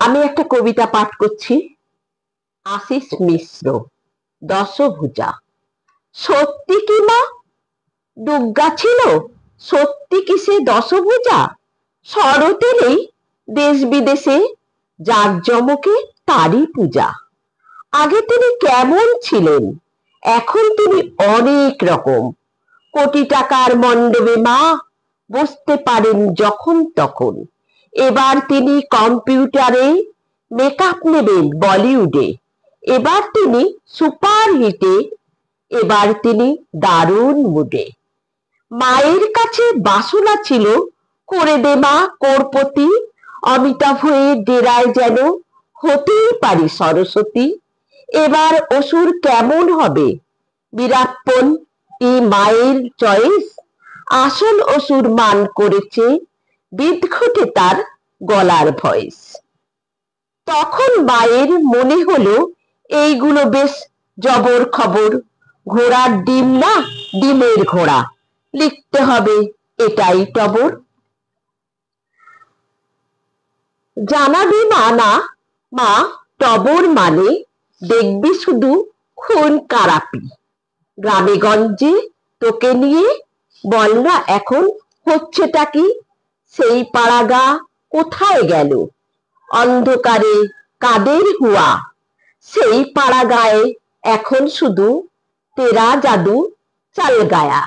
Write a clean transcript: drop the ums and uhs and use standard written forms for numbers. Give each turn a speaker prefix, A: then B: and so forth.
A: আমি একটা কবিতা পাঠ করছি। আশিস মিশ্র, দশভুজা। সত্যি কি মা দুর্গা ছিল? সত্যি কি সে দশভুজা? শরতেরই দেশ বিদেশে জাঁকজমকে তারই পূজা। আগে তিনি কেমন ছিলেন, এখন তিনি অনেক রকম। কোটি টাকার মণ্ডপে মা বসতে পারেন যখন তখন। এবার তিনি কম্পিউটারে মেকআপ নেবেন বলিউডে। এবার তিনি সুপার হিটে, এবার তিনি দারুণ মুডে। মায়ের কাছে বাসনা ছিল, করে দে মা কোরপতি। অমিতাভ হয়ে ডেরায় যেন হতেই পারি সরস্বতী। এবার অসুর কেমন হবে, বীরাপ্পন ই মায়ের চয়েস। আসল অসুর মান করেছে, বিদঘটে তার গলার ভয়েস। তখন মায়ের মনে হলো এইগুলো বেশ জবর খবর। ঘোড়ার ডিম না, ডিমের ঘোড়া, লিখতে হবে এটাই টবর। জানাবি না না মা টবর মানে, দেখবি শুধু খুন কারাপি। গ্রামে গঞ্জে তোকে নিয়ে বল না এখন হচ্ছেটা কি? সেই পাড়াগা কোথায় গেল, অন্ধকারে কাদের হুয়া? সেই পাড়া গায়ে এখন শুধু তেরা জাদু চাল গায়া।